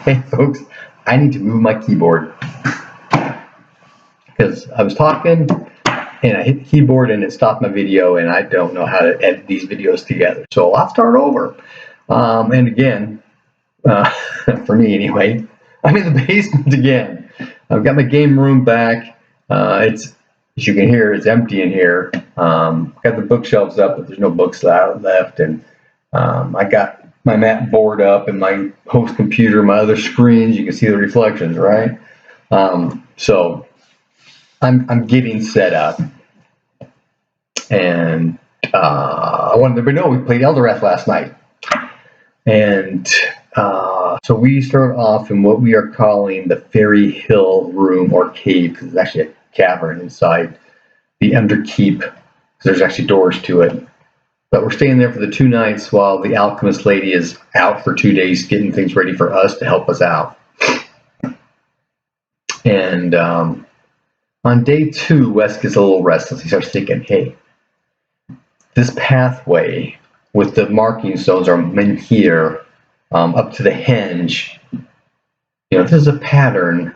Hey folks, I need to move my keyboard because I was talking and I hit the keyboard and it stopped my video, and I don't know how to edit these videos together. So I'll start over. And again, for me anyway, I'm in the basement again. I've got my game room back. It's, as you can hear, it's empty in here. Got the bookshelves up, but there's no books left. And I got my mat board up and my host computer, my other screens. You can see the reflections, right? So I'm getting set up. And I wanted everybody to know we played Elderath last night. And so we start off in what we are calling the Fairy Hill room or cave, because it's actually a cavern inside the Underkeep, because there's actually doors to it. But we're staying there for the 2 nights while the alchemist lady is out for 2 days getting things ready for us to help us out. And on day 2, Wes gets a little restless. He starts thinking, hey, this pathway with the marking stones are meant here, up to the henge. You know, this is a pattern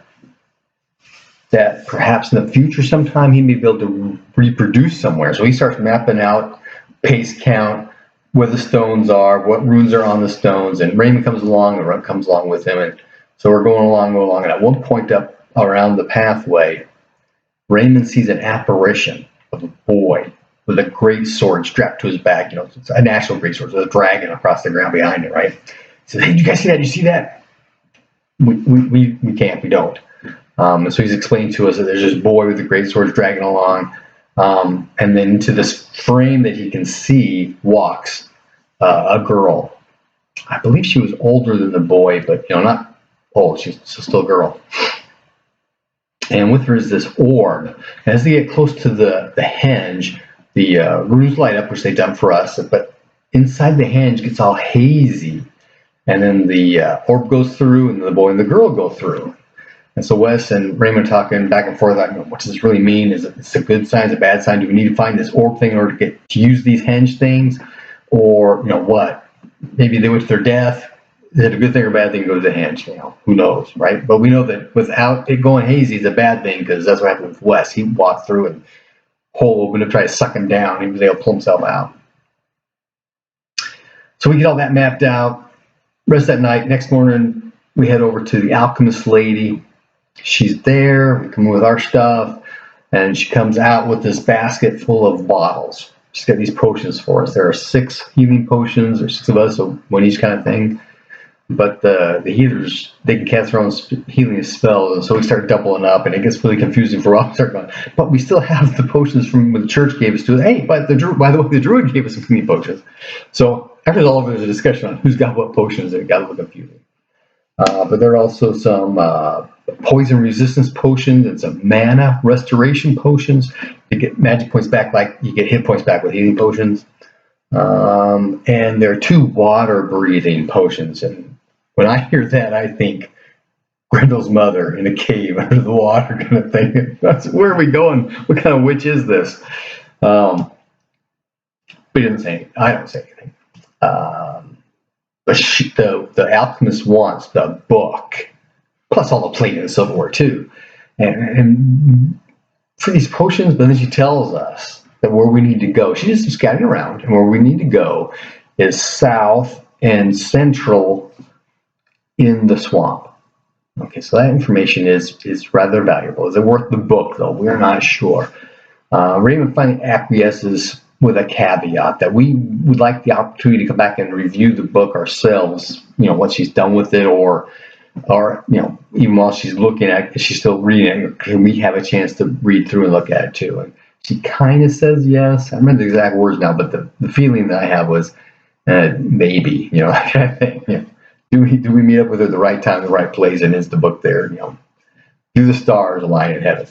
that perhaps in the future sometime he may be able to reproduce somewhere. So he starts mapping out pace count, where the stones are, what runes are on the stones, and Raymond comes along, and Runt comes along with him, and so we're going along, and at one point up around the pathway, Raymond sees an apparition of a boy with a great sword strapped to his back. You know, it's a natural great sword, there's a dragon across the ground behind it, right? He says, hey, did you guys see that? Did you see that? We can't, we don't. And so he's explaining to us that there's this boy with a great sword dragging along, and then into this frame that he can see walks a girl. I believe she was older than the boy, but you know, not old. She's still a girl. And with her is this orb. As they get close to the henge, the runes light up, which they've done for us, but inside the henge gets all hazy. And then the orb goes through, and the boy and the girl go through. And so Wes and Raymond are talking back and forth, like, what does this really mean? Is it a good sign? Is it a bad sign? Do we need to find this orb thing in order to use these henge things? Or, you know, what? Maybe they wish their death. Is it a good thing or a bad thing to go to the henge? You know, who knows, right? But we know that without it going hazy is a bad thing, because that's what happened with Wes. He walked through and hole opened to try to suck him down. He was able to pull himself out. So we get all that mapped out. Rest that night. Next morning, we head over to the alchemist lady. She's there. We come with our stuff, and she comes out with this basket full of bottles. She's got these potions for us. There are 6 healing potions, or 6 of us, so one each kind of thing. But the healers, they can cast their own healing spells, and so we start doubling up, and it gets really confusing for us. But we still have the potions from what the church gave us to. Hey, but by the way, the druid gave us some healing potions. So after all of it, there's a discussion on who's got what potions, and it got a little confusing. But there are also some poison resistance potions and some mana restoration potions to get magic points back, like you get hit points back with healing potions. And there are 2 water breathing potions. And when I hear that, I think Grendel's mother in a cave under the water kind of thing. Where are we going? What kind of witch is this? But he doesn't say anything. I don't say anything. But the alchemist wants the book, plus all the plate and silverware too. And for these potions, but then she tells us that where we need to go, she's just scouting around, and where we need to go is south and central in the swamp. Okay, so that information is rather valuable. Is it worth the book, though? We're not sure. Raymond finally acquiesces with a caveat that we would like the opportunity to come back and review the book ourselves, you know, once she's done with it, or you know, even while she's looking at it, she's still reading it, can we have a chance to read through and look at it too? And she kind of says yes. I don't remember the exact words now, but the feeling that I have was maybe, you know, that kind of thing. You know, do we meet up with her at the right time, the right place, and is the book there? You know, do the stars align in heaven?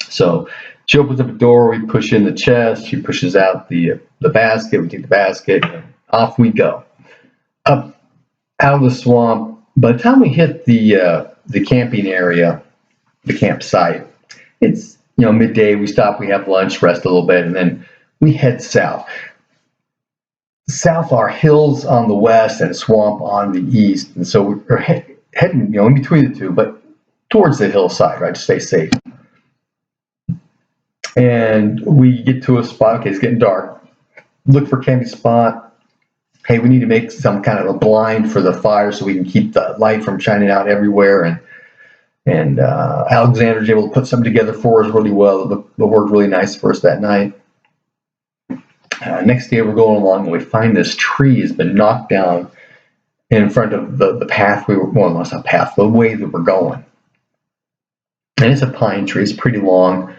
So she opens up a door, we push in the chest, she pushes out the basket, we take the basket, and off we go. Up out of the swamp. By the time we hit the camping area, the campsite, it's, you know, midday, we stop, we have lunch, rest a little bit, and then we head south. south are hills on the west and swamp on the east. And so we're heading, in between the two, but towards the hillside, right, to stay safe. And we get to a spot, okay, it's getting dark. Look for camping spot. Hey, we need to make some kind of a blind for the fire so we can keep the light from shining out everywhere. And Alexander's able to put something together for us really well. It worked really nice for us that night. Next day we're going along and we find this tree has been knocked down in front of the path we were, well, it's not path, the way that we're going. And it's a pine tree, it's pretty long.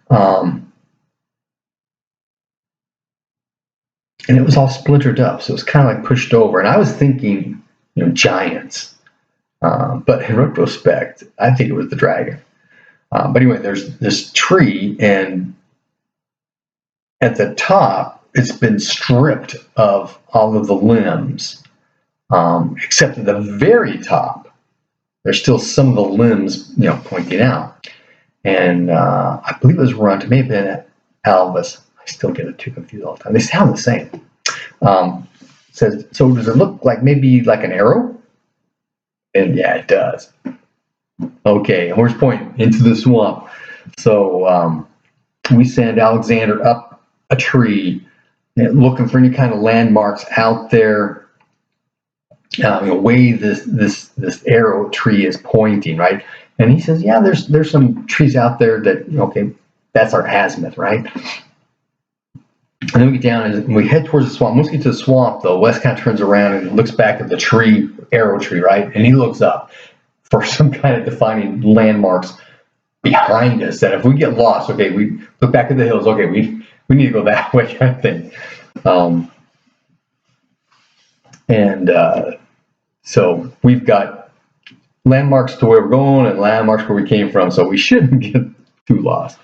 And it was all splintered up, so it was kind of like pushed over. And I was thinking, giants. But in retrospect, I think it was the dragon. But anyway, there's this tree, and at the top, it's been stripped of all of the limbs, except at the very top, there's still some of the limbs, pointing out. And I believe it was Runt, it may have been Alvis. I still get it too confused all the time. They sound the same. Says, so does it look like maybe like an arrow? And yeah, it does. Okay, and we're pointing into the swamp. So we send Alexander up a tree, looking for any kind of landmarks out there, way this arrow tree is pointing, right? And he says, yeah, there's some trees out there that, okay, that's our azimuth, right? And then we get down and we head towards the swamp. Once we get to the swamp, though, Wes kind of turns around and looks back at the tree, arrow tree, right? And he looks up for some kind of defining landmarks behind us. That if we get lost, okay, we look back at the hills. Okay, we need to go that way, kind of thing. So we've got landmarks to where we're going and landmarks where we came from. So we shouldn't get too lost.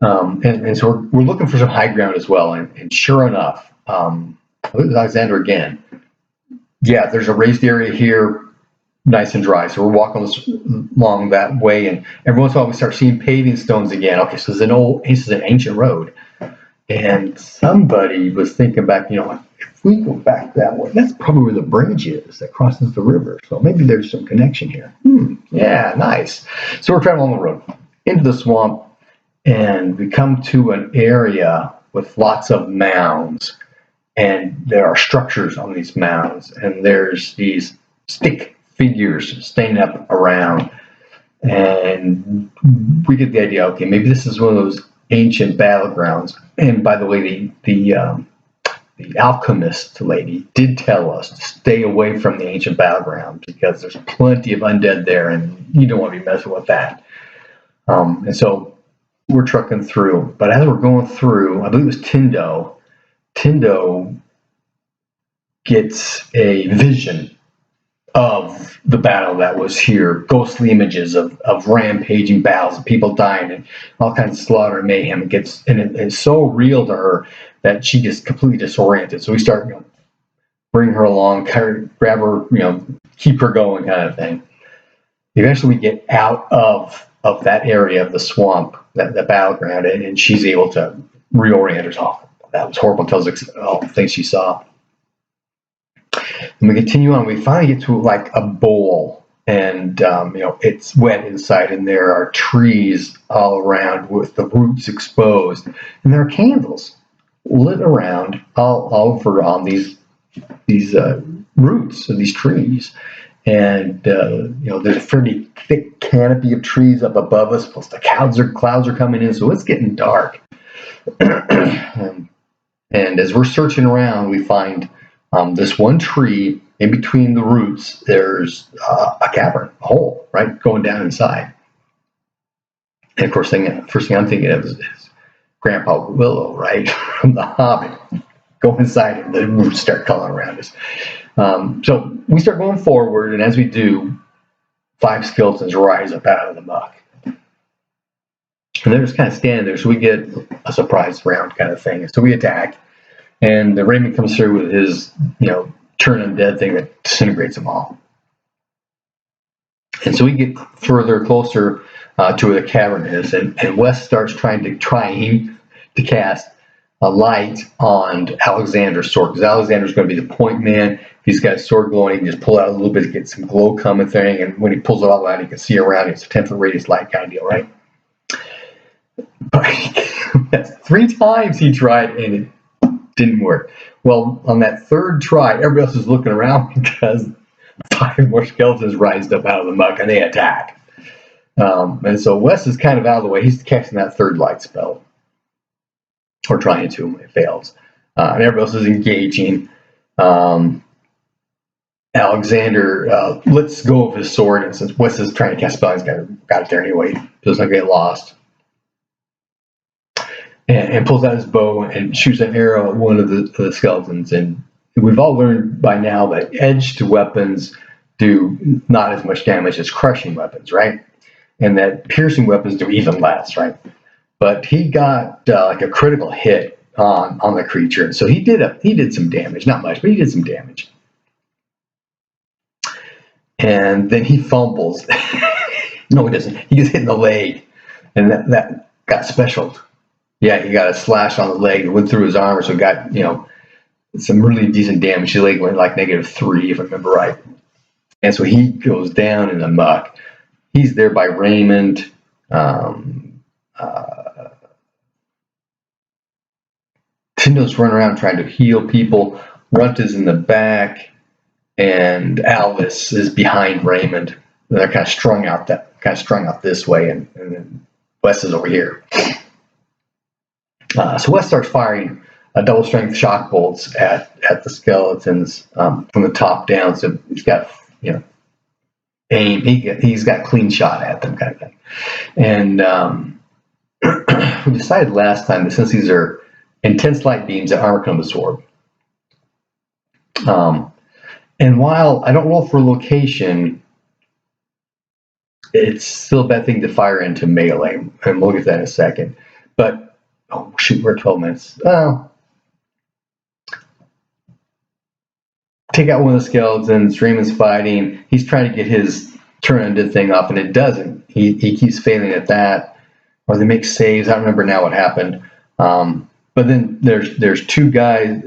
And so we're looking for some high ground as well. And sure enough, I believe it was Alexander again. Yeah, there's a raised area here, nice and dry. So we're walking along that way, and every once in a while we start seeing paving stones again. Okay, so this is an ancient road. And somebody was thinking back, if we go back that way, that's probably where the bridge is that crosses the river. So maybe there's some connection here. Yeah, nice. So we're traveling along the road into the swamp. And we come to an area with lots of mounds, and there are structures on these mounds, and there's these stick figures standing up around. And we get the idea, okay, maybe this is one of those ancient battlegrounds. And by the way, the alchemist lady did tell us to stay away from the ancient battleground because there's plenty of undead there, and you don't want to be messing with that. And so we're trucking through, but as we're going through, I believe it was Tindo gets a vision of the battle that was here, ghostly images of rampaging battles, people dying, and all kinds of slaughter and mayhem. It's so real to her that she gets completely disoriented. So we start, bring her along, grab her, keep her going, kind of thing. Eventually, we get out of that area of the swamp, that battleground, and she's able to reorient herself. That was horrible. Tells us all the things she saw. And we continue on. We finally get to like a bowl, and it's wet inside, and there are trees all around with the roots exposed, and there are candles lit around all over on these roots of these trees. And there's a pretty thick canopy of trees up above us, plus the clouds are coming in, so it's getting dark. And as we're searching around, we find this one tree. In between the roots, there's a cavern, a hole, right, going down inside. And of course, first thing I'm thinking of is Grandpa Willow, right, from The Hobbit. Go inside, and the roots start crawling around us. So we start going forward, and as we do, 5 skeletons rise up out of the muck. And they're just kind of standing there, so we get a surprise round kind of thing. So we attack, and the Raymond comes through with his, turn undead thing that disintegrates them all. And so we get closer to where the cavern is, and Wes starts trying to cast a light on Alexander's sword, because Alexander's going to be the point man. If he's got his sword glowing, he can just pull it out a little bit to get some glow coming thing, and when he pulls it all out, he can see around. It's a 10-foot radius light kind of deal, right? But 3 times he tried, and it didn't work. Well, on that 3rd try, everybody else is looking around because 5 more skeletons rised up out of the muck, and they attack. And so Wes is kind of out of the way. He's casting that 3rd light spell, or trying to when it fails. And everybody else is engaging. Alexander lets go of his sword, and since Wes is trying to cast a spell, he's got it there anyway, so it's not going to get lost. And pulls out his bow and shoots an arrow at one of the skeletons. And we've all learned by now that edged weapons do not as much damage as crushing weapons, right? And that piercing weapons do even less, right? But he got like a critical hit on the creature, and so he did some damage, not much, but he did some damage. And then he fumbles. No, he doesn't. He gets hit in the leg, and that got specialed. Yeah, he got a slash on the leg. It went through his armor, so it got, some really decent damage. His leg went like -3, if I remember right. And so he goes down in the muck. He's there by Raymond. Tindo's running around trying to heal people. Runt is in the back, and Alvis is behind Raymond. They're kind of strung out this way, and then Wes is over here. So Wes starts firing double strength shock bolts at the skeletons from the top down. So he's got aim. He's got clean shot at them, kind of thing. And we decided last time that since these are intense light beams, that armor can absorb. And while I don't roll for location, it's still a bad thing to fire into melee, and we'll get that in a second. But oh shoot, we're at 12 minutes. Take out one of the skeletons. Raymond's fighting. He's trying to get his turn undid thing off, and it doesn't. He keeps failing at that, or they make saves. I don't remember now what happened. But then there's 2 guys,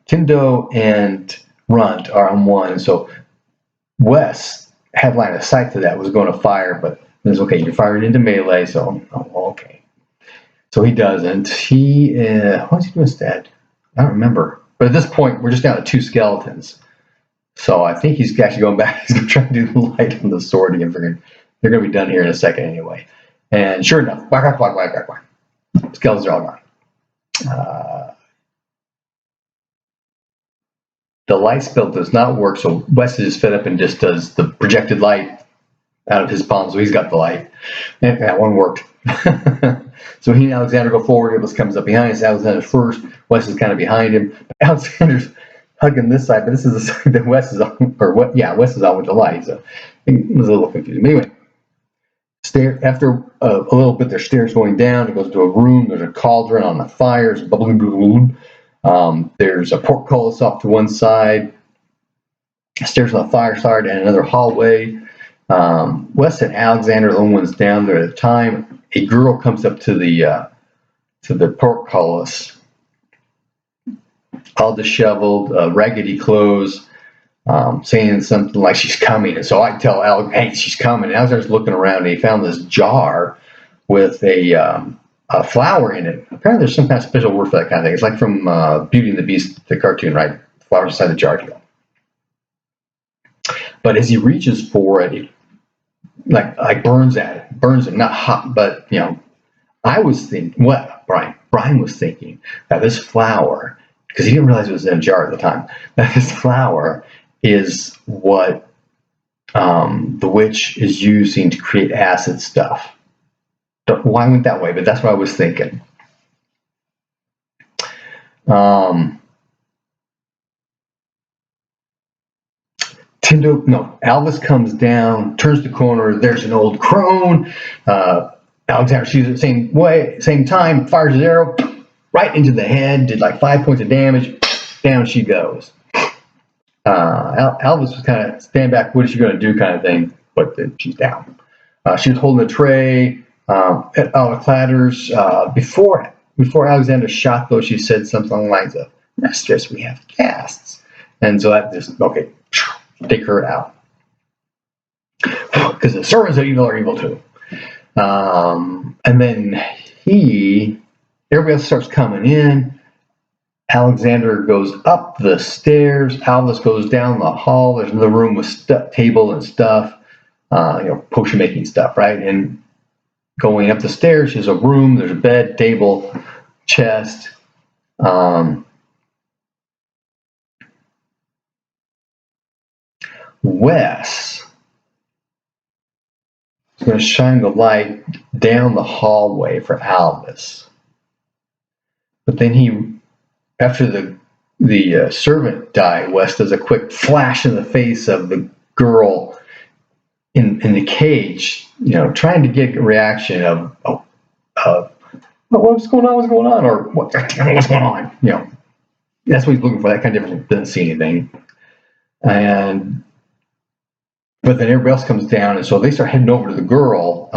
Tindo and Runt are on one. So Wes had line of sight to that, was going to fire, but it was okay. You're firing into melee, so okay. So he doesn't. What's he do instead? I don't remember. But at this point, we're just down to 2 skeletons. So I think he's actually going back. He's going to try to do the light on the sword again. They're going to be done here in a second anyway. And sure enough, whack. Skeletons are all gone. The light spell does not work, so Wes is fed up and just does the projected light out of his palm, so he's got the light. And that one worked. So he and Alexander go forward. Iblis comes up behind us. Alexander's first. Wes is kind of behind him. Alexander's hugging this side, but this is the side that Wes is on, or what? Yeah, Wes is on with the light, so it was a little confusing. But anyway, after a little bit, there's stairs going down. It goes to a room. There's a cauldron on the fire. It's bubbling. There's a portcullis off to one side. Stairs on the fire side, and another hallway. Wes and Alexander are the only ones down there at the time. A girl comes up to the portcullis, all disheveled, raggedy clothes, saying something like she's coming. And so I tell Alex, hey, she's coming. And Alexander's looking around, and he found this jar with a flower in it. Apparently there's some kind of special word for that kind of thing. It's like from Beauty and the Beast, the cartoon, right? Flowers inside the jar deal. But as he reaches for it, he burns him, not hot, but I was thinking, what Brian was thinking that this flower, because he didn't realize it was in a jar at the time, that this flower is what the witch is using to create acid stuff. Don't know why I went that way, but that's what I was thinking. Alvis comes down, turns the corner. There's an old crone. Alexander shoots it the same time, fires his arrow right into the head, did like 5 points of damage. Down she goes. Alvis was kind of stand back, what is she going to do kind of thing, but then she's down. She was holding a tray. It clatters. Before before Alexander shot, though, she said something along the lines of, "Mistress, we have guests." And so that just, okay, take her out. Because the servants of evil are evil too. And then everybody else starts coming in. Alexander goes up the stairs. Alvis goes down the hall. There's another room with table and stuff, potion making stuff, right? And going up the stairs, there's a room. There's a bed, table, chest. Wes is going to shine the light down the hallway for Alvis. But then after the servant died, Wes does a quick flash in the face of the girl in the cage, trying to get a reaction of what's going on, or what's going on, That's what he's looking for. That kind of difference. Doesn't see anything, but then everybody else comes down, and so they start heading over to the girl,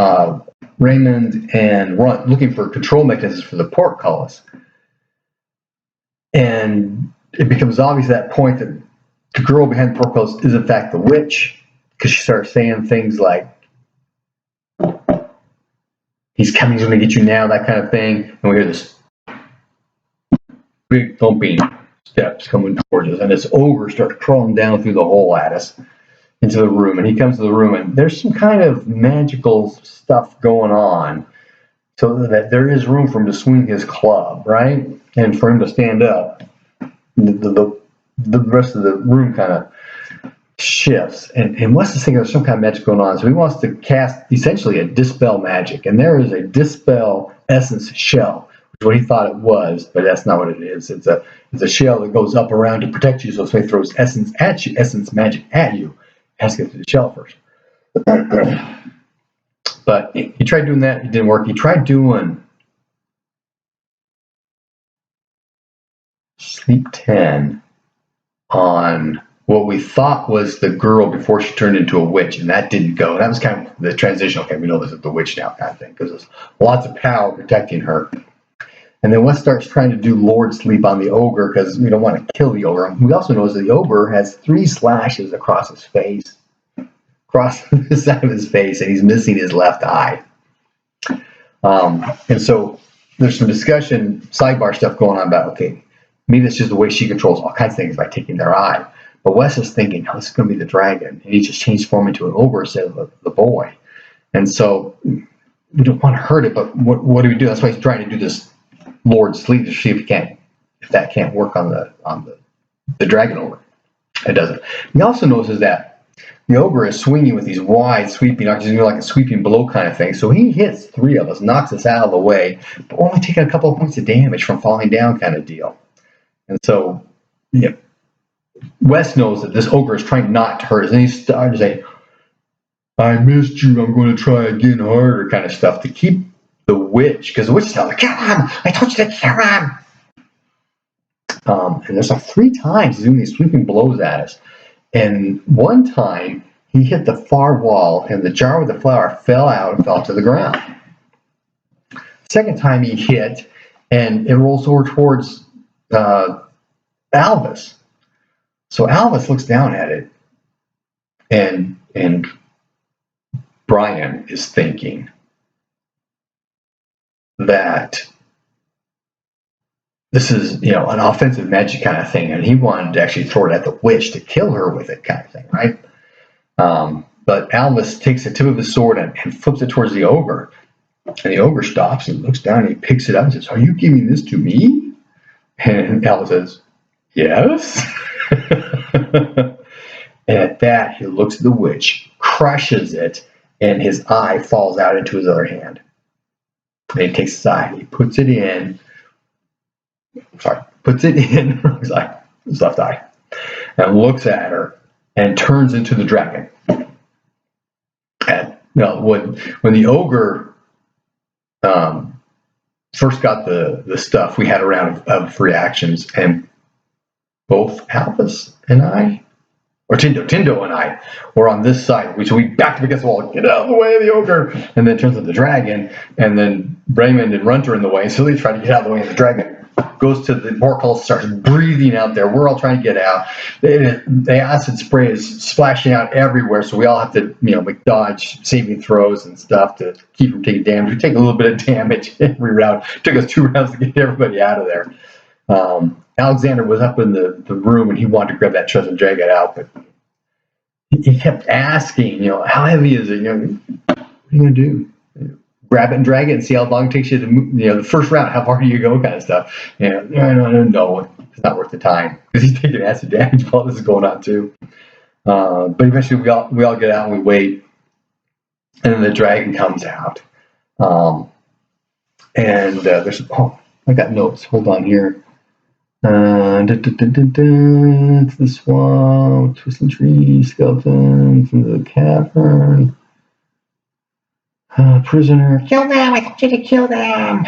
Raymond and Runt, looking for control mechanisms for the portcullis. And it becomes obvious at that point that the girl behind the portcullis is in fact the witch, because she starts saying things like, "He's coming, he's going to get you now," that kind of thing. And we hear this big thumping steps coming towards us, and this ogre starts crawling down through the hole at us into the room. And he comes to the room, and there's some kind of magical stuff going on, so that there is room for him to swing his club, right? And for him to stand up. The rest of the room kind of shifts. And Wes is thinking there's some kind of magic going on. So he wants to cast essentially a dispel magic. And there is a dispel essence shell, which is what he thought it was, but that's not what it is. It's a shell that goes up around to protect you. So if he throws essence magic at you, it has to get through the shell first. But he tried doing that. It didn't work. He tried doing Sleep 10 on what we thought was the girl before she turned into a witch, and that didn't go. That was kind of the transition. Okay, we know this is the witch now kind of thing, because there's lots of power protecting her. And then Wes starts trying to do Lord Sleep on the ogre, because we don't want to kill the ogre. We also know that the ogre has 3 slashes across his face, across the side of his face, and he's missing his left eye. And so there's some discussion, sidebar stuff going on about, okay, maybe that's just the way she controls all kinds of things by taking their eye. But Wes is thinking, this is going to be the dragon. And he just changed form into an ogre instead of the boy. And so we don't want to hurt it, but what do we do? That's why he's trying to do this Lord Sleep to see if that can't work on the dragon ogre. It doesn't. He also notices that the ogre is swinging with these wide sweeping arches, like a sweeping blow kind of thing. So he hits 3 of us, knocks us out of the way, but only taking a couple of points of damage from falling down kind of deal. And so, Wes knows that this ogre is trying not to hurt us. And he started to say, "I missed you, I'm going to try again harder," kind of stuff to keep the witch, because the witch is telling him, "Kill him! I told you to kill him!" And there's like 3 times he's doing these sweeping blows at us. And one time, he hit the far wall, and the jar with the flour fell out and fell to the ground. Second time he hit, and it rolls over towards Alvis. So Alvis looks down at it, and Brian is thinking that this is, an offensive magic kind of thing, and he wanted to actually throw it at the witch to kill her with it kind of thing, right? But Alvis takes the tip of his sword and flips it towards the ogre, and the ogre stops and looks down and he picks it up and says, "Are you giving this to me?" And Alvis says, "Yes." And at that, he looks at the witch, crushes it, and his eye falls out into his other hand. And he takes his eye, he puts it in his left eye, and looks at her and turns into the dragon. And when the ogre first got the stuff, we had a round of reactions, and both Alvis and I or Tindo and I were on this side, which we backed up against the wall, get out of the way of the ogre, and then it turns out the dragon, and then Raymond and Runt are in the way, so they try to get out of the way of the dragon. Goes to the portcullis, starts breathing out there. We're all trying to get out. The acid spray is splashing out everywhere, so we all have to, make dodge saving throws and stuff to keep from taking damage. We take a little bit of damage every round. It took us 2 rounds to get everybody out of there. Alexander was up in the room and he wanted to grab that chest and drag it out, but he kept asking, how heavy is it? What are you going to do? Grab it and drag it and see how long it takes you to move, the first round, how far do you go kind of stuff. And no, it's not worth the time because he's taking acid damage while this is going on too. But eventually we all get out and we wait, and then the dragon comes out. And there's, I got notes. Hold on here. It's the swamp, twisting trees, skeletons into the cavern. Prisoner, kill them! I told you to kill them!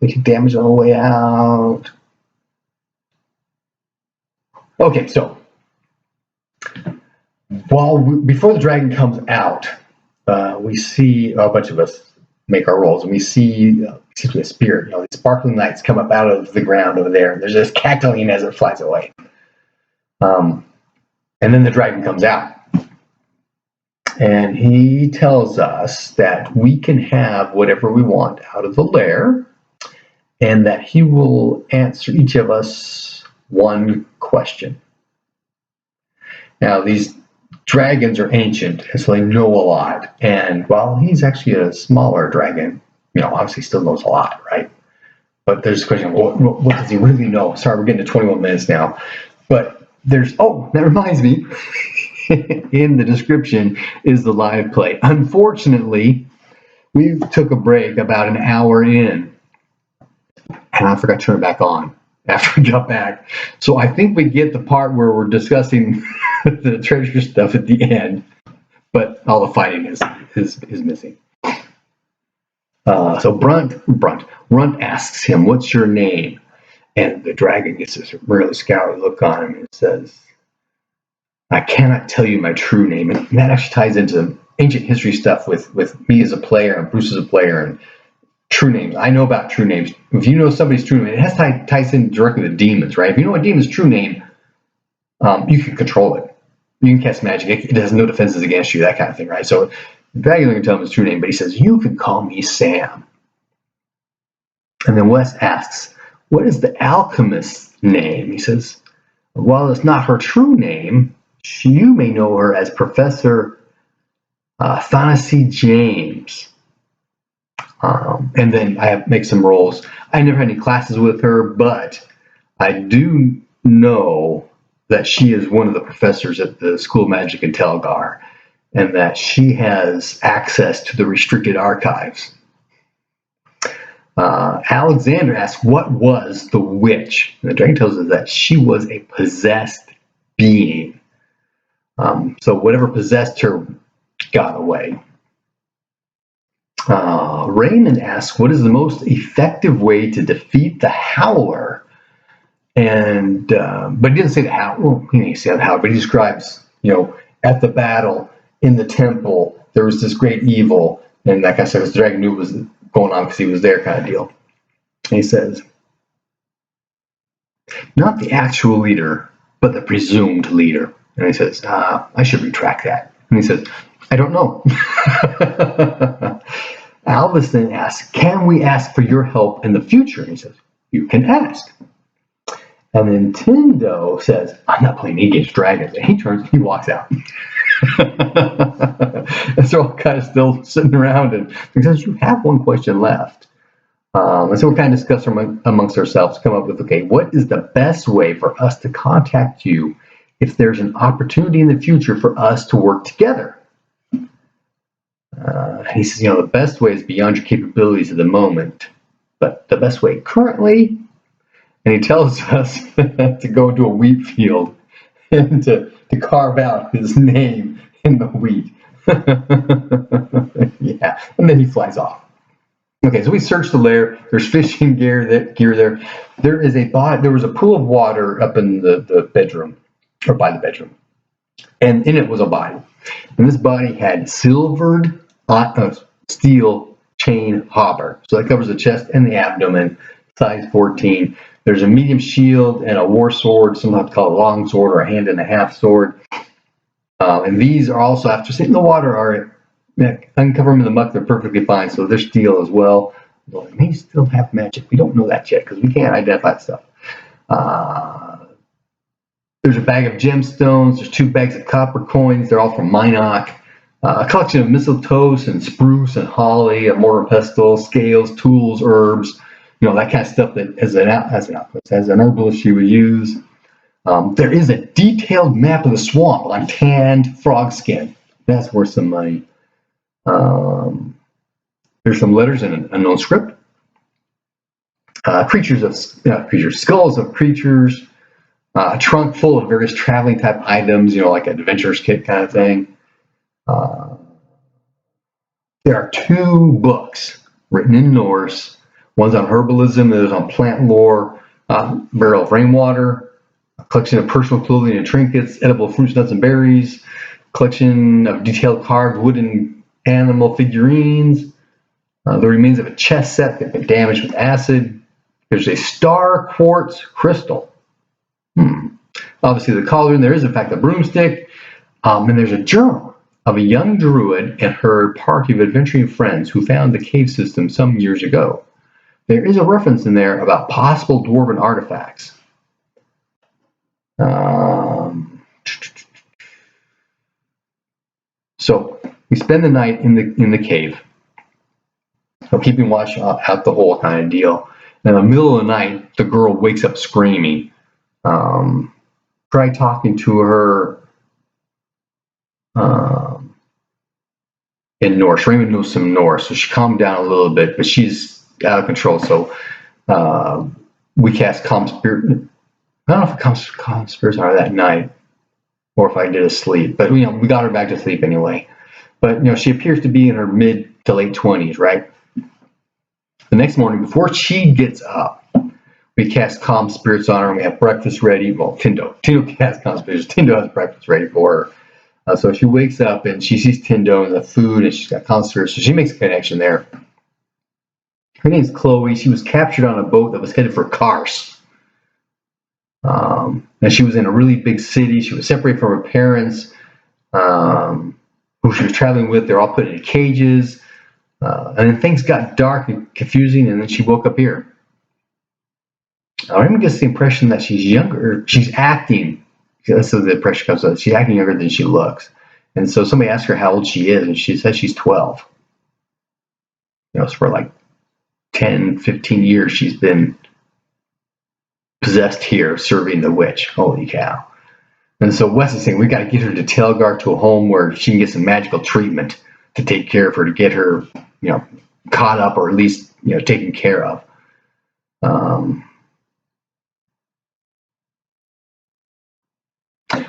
They take damage on the way out. Okay, so before the dragon comes out, we see a bunch of us make our rolls, and we see a spirit. These sparkling lights come up out of the ground over there, and there's just cackling as it flies away. And then the dragon comes out. And he tells us that we can have whatever we want out of the lair, and that he will answer each of us one question. Now, these dragons are ancient, and so they know a lot. And while he's actually a smaller dragon, obviously still knows a lot, right? But there's a question, what does he really know? Sorry, we're getting to 21 minutes now. But that reminds me. In the description is the live play. Unfortunately, we took a break about an hour in, and I forgot to turn it back on after we got back. So I think we get the part where we're discussing the treasure stuff at the end, but all the fighting is missing. So Runt asks him, "What's your name?" And the dragon gets this really scowly look on him and says, "I cannot tell you my true name." And that actually ties into ancient history stuff with me as a player and Bruce as a player and true names. I know about true names. If you know somebody's true name, it has ties in directly with demons, right? If you know a demon's true name, you can control it. You can cast magic. It has no defenses against you, that kind of thing, right? So the dragon can tell him his true name, but he says, "You can call me Sam." And then Wes asks, "What is the alchemist's name?" He says, "While it's not her true name, you may know her as Professor Thanacy James." And then I make some rolls. I never had any classes with her, but I do know that she is one of the professors at the School of Magic in Telgar, and that she has access to the restricted archives. Alexander asks, "What was the witch?" And the dragon tells us that she was a possessed being. So whatever possessed her got away. Raymond asks, "What is the most effective way to defeat the Howler?" And but he didn't say the Howler. Well, he didn't say the Howler, but he describes, at the battle in the temple, there was this great evil, and like I said, the dragon knew what was going on because he was there, kind of deal. And he says, "Not the actual leader, but the presumed leader." And he says, "I should retract that." And he says, "I don't know." Alvis then asks, "Can we ask for your help in the future?" And he says, "You can ask." And then Tindo says, "I'm not playing any games with dragons." And he turns and he walks out. And so we're all kind of still sitting around, and he says, "You have one question left." And so we kind of discuss amongst ourselves, come up with, okay, what is the best way for us to contact you if there's an opportunity in the future for us to work together? He says, the best way is beyond your capabilities at the moment, but the best way currently, and he tells us to go to a wheat field and to carve out his name in the wheat. Yeah, and then he flies off. Okay, so we searched the lair. There's fishing gear there. There was a pool of water up in the bedroom, or by the bedroom. And in it was a body. And this body had silvered steel chain hauberk. So that covers the chest and the abdomen, size 14. There's a medium shield and a war sword, sometimes called a long sword or a hand and a half sword. And these are also, after sitting in the water, are uncover them in the muck. They're perfectly fine. So they're steel as well. Well, it may still have magic. We don't know that yet because we can't identify stuff. There's a bag of gemstones. There's 2 bags of copper coins. They're all from Minot. A collection of mistletoes and spruce and holly, a mortar and pestle, scales, tools, herbs, that kind of stuff that as an herbalist she would use. There is a detailed map of the swamp on tanned frog skin. That's worth some money. There's some letters in an unknown script. Skulls of creatures. A trunk full of various traveling type items, like an adventurer's kit kind of thing. There are 2 books written in Norse. One's on herbalism, the other's on plant lore, barrel of rainwater, a collection of personal clothing and trinkets, edible fruits, nuts, and berries, collection of detailed carved wooden animal figurines, the remains of a chess set that had been damaged with acid. There's a star quartz crystal. Obviously the cauldron, there is in fact a broomstick, and there's a journal of a young druid and her party of adventuring friends who found the cave system some years ago. There is a reference in there about possible dwarven artifacts. So we spend the night in the cave, keeping watch out the whole kind of deal. And in the middle of the night, the girl wakes up screaming. Try talking to her in Norse. Raymond knows some Norse, so she calmed down a little bit, but she's out of control. So we cast Calm Spirit. I don't know if Calm Spirits are that night or if I did a sleep, but we got her back to sleep anyway. But she appears to be in her mid to late 20s, right? The next morning, before she gets up, we cast Calm Spirits on her, and we have breakfast ready. Well, Tindo casts Calm Spirits. Tindo has breakfast ready for her. So she wakes up, and she sees Tindo and the food, and she's got Calm Spirits, so she makes a connection there. Her name's Chloe. She was captured on a boat that was headed for Kars. And she was in a really big city. She was separated from her parents, who she was traveling with. They're all put in cages. And then things got dark and confusing, and then she woke up here. Raymond gets the impression that she's younger. She's acting. That's the impression comes out. She's acting younger than she looks. And so somebody asked her how old she is, and she says she's 12. So for like 10, 15 years, she's been possessed here, serving the witch. Holy cow. And so Wes is saying, we got to get her to Telgar, to a home where she can get some magical treatment to take care of her, to get her, caught up, or at least, taken care of.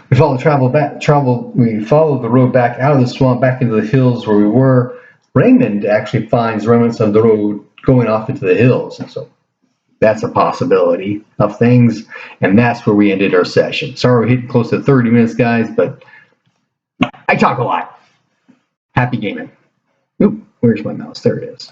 We follow the road back out of the swamp, back into the hills where we were. Raymond actually finds remnants of the road going off into the hills. And so that's a possibility of things. And that's where we ended our session. Sorry we're hitting close to 30 minutes, guys, but I talk a lot. Happy gaming. Oop, where's my mouse? There it is.